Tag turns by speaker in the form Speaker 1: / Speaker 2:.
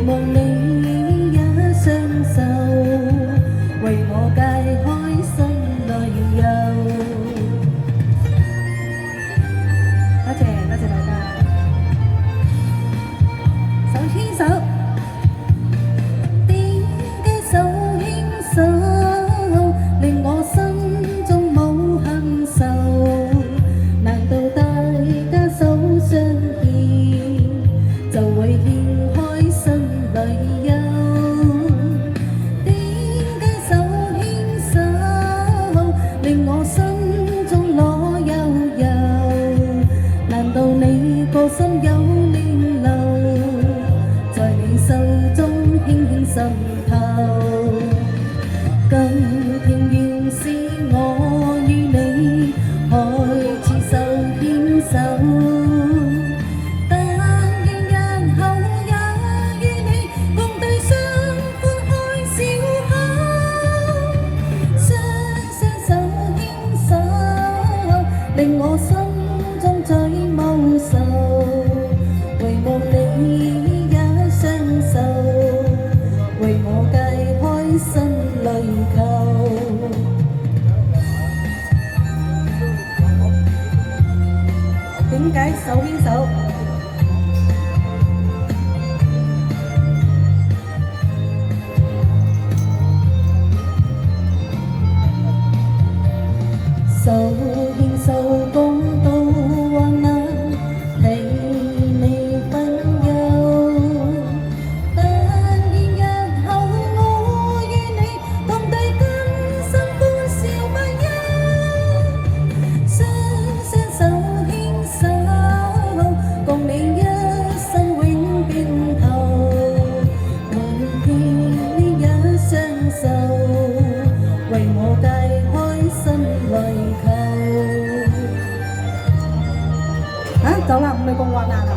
Speaker 1: 望你也相受，為我解開心裏憂。多謝多謝大家，手牽手，點嘅手牽手，令我心中冇恨愁。難道大家手相牽，就會掀開心裏憂？點嘅手牽手，令我心中攞悠悠。難道你個心有念留，在你手中輕輕滲透？今天原是我與你開始手牽手，但願日後也與你共對相歡開笑口，雙手牽手，令我心中最無愁。唯望你也相守，為我解開心裏扣。點解手牽手？手牽手共度患難，陪你分憂。但願日後我與你共對今生歡笑不休，雙手牽手，共你一生永變頭。明天你也相守，為我解開心裏扣。走啦，唔係咁困難啊！